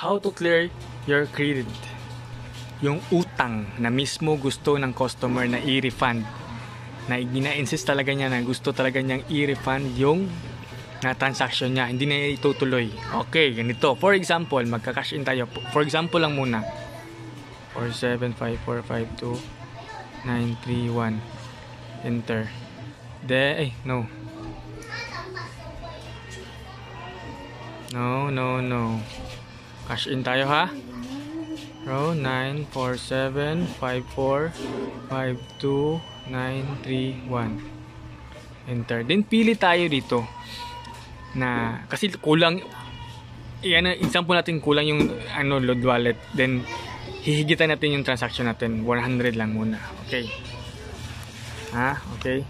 How to clear your credit. Yung utang na mismo gusto ng customer na i-refund. Na gina-insist talaga niya na gusto talaga niyang i-refund yung na transaction niya. Hindi na itutuloy. Okay, ganito. For example, magka-cash in tayo. For example lang muna. 475452931. Enter. No. No. Cash in tayo ha. Row 94754522931. Enter. Then pili tayo dito na kasi kulang. Yan, example natin kulang yung load wallet. Then hihigitan natin yung transaction natin. 100 lang muna. Okay. Okay.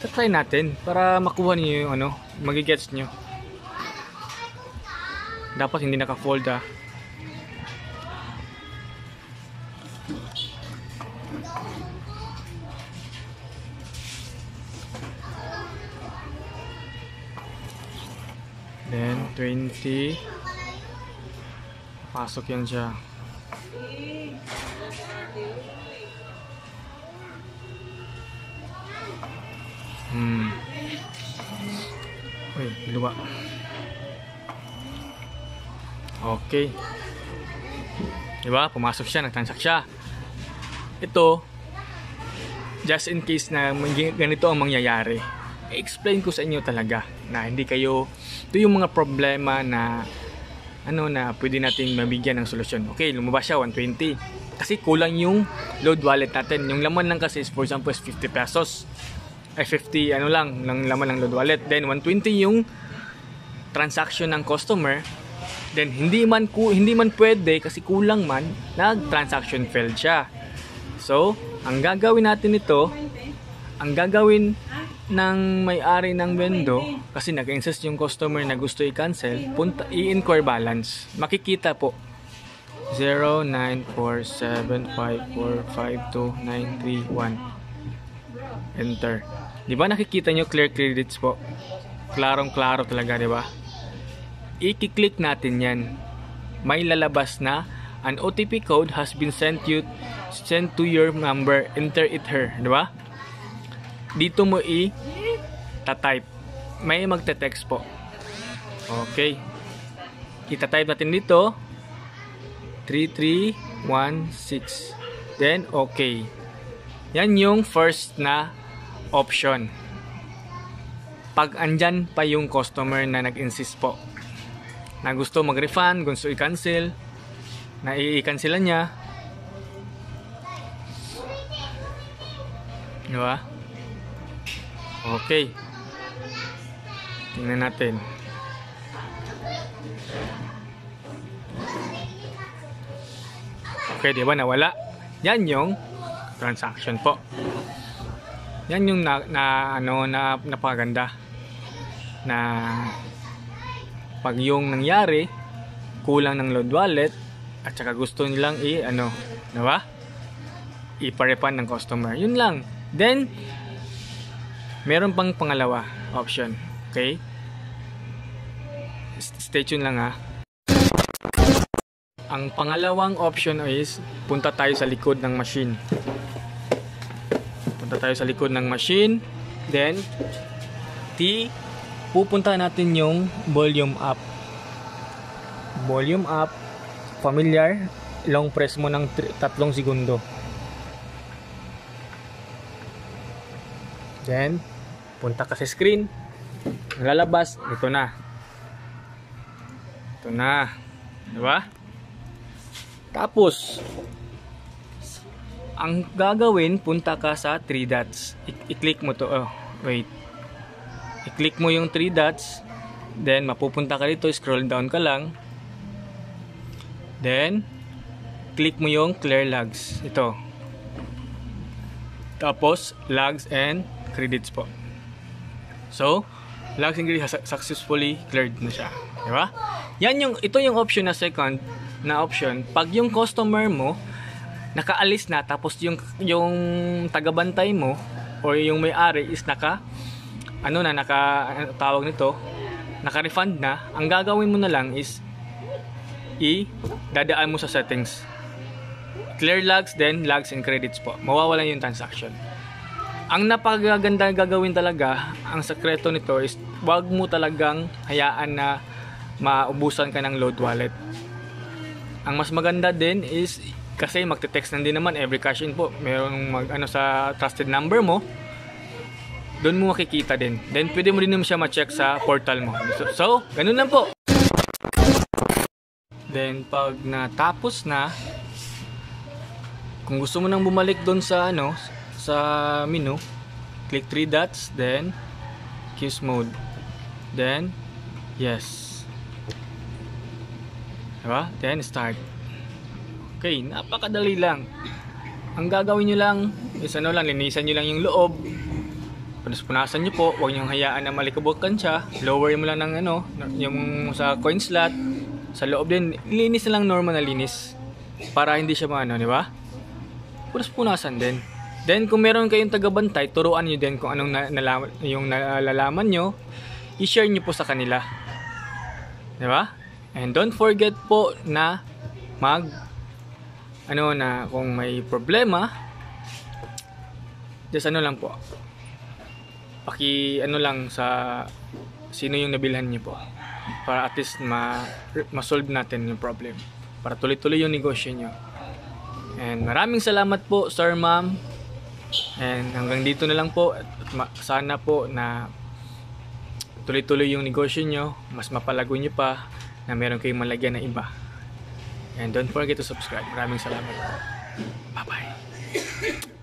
Try natin para makuha niyo yung magigets niyo. Dapat hindi naka-fold Then 20. Pasok yan siya. Uy, luwa. Okay. Diba? Pumasok siya, nagtransact siya. Ito, just in case na ganito ang mangyayari, i-explain ko sa inyo talaga na hindi kayo, ito yung mga problema na na pwede natin mabigyan ng solusyon. Okay, lumabas siya 120. Kasi kulang yung load wallet natin. Yung laman lang kasi is, for example, is 50 pesos. Ay 50 lang laman ng load wallet. Then 120 yung transaction ng customer. Then hindi man pwede kasi kulang man, nag-transaction failed siya. So, ang gagawin natin ito, ang gagawin ng may-ari ng bendo, kasi nag-insist yung customer na gusto i-cancel, i-inquire balance. Makikita po 09475452931. Enter. Di ba nakikita nyo clear credits po? Klarong-klaro talaga, di ba? I-click natin yan. May lalabas na an OTP code has been sent to your number. Enter it here, di ba? Dito mo i-type. May magte-text po. Okay. Ita-type natin dito 3316. Then okay. Yan yung first na option. Pag andyan pa yung customer na nag-insist po na gusto mag-refund, gusto i-cancel, na i-cancelan niya, diba? Okay, tingnan natin. Okay, diba nawala? Yan yung transaction po. Yan yung napakaganda na pag yung nangyari kulang ng load wallet at saka gusto nilang diba? I-refund ng customer. Yun lang. Then meron pang pangalawa option. Okay? Stay tuned lang ha. Ang pangalawang option is punta tayo sa likod ng machine. Punta tayo sa likod ng machine. Then pupunta natin yung volume up. Volume up. Familiar. Long press mo ng 3 segundo. Then punta ka sa screen. Lalabas. Ito na. Diba? Tapos ang gagawin, punta ka sa 3 dots. I-click mo to. Wait. I-click mo yung 3 dots. Then mapupunta ka dito, scroll down ka lang. Then click mo yung clear logs. Ito. Tapos logs and credits po. So, logs and credits successfully cleared na siya. Diba? Ito yung option na second na option. Pag yung customer mo nakaalis na, tapos yung tagabantay mo or yung may-ari is naka-refund na, ang gagawin mo na lang is dadaan mo sa settings. Clear logs, then logs and credits po. Mawawalan yung transaction. Ang napakaganda gagawin talaga, ang sekreto nito is wag mo talagang hayaan na maubusan ka ng load wallet. Ang mas maganda din is kasi magte-text na din naman every cash in po. Merong sa trusted number mo. Doon mo makikita din. Then pwede mo din naman siya ma-check sa portal mo. So ganun lang po. Then pag natapos na, kung gusto mo nang bumalik doon sa sa menu, click 3 dots, then queues mode. Then yes. Diba? Then start. Okay, napakadali lang. Ang gagawin nyo lang is linisan nyo lang yung loob. Punasan nyo po, huwag nyo hayaan na malikabukan siya. Lower mo lang ng yung sa coin slot. Sa loob din, linis na lang, normal na linis. Para hindi siya di ba? Punasan din. Then kung meron kayong tagabantay, turuan nyo din kung anong nalalaman nyo. I-share nyo po sa kanila. Di ba? And don't forget po na kung may problema, just lang po. Lang sa sino yung nabilhan niyo po. Para at least ma-solve natin yung problem. Para tuloy-tuloy yung negosyo nyo. And maraming salamat po, Sir Ma'am. And hanggang dito na lang po. Sana po na tuloy-tuloy yung negosyo nyo. Mas mapalago nyo pa na meron kayong malagyan na iba. And don't forget to subscribe. Maraming salamat po. Bye-bye.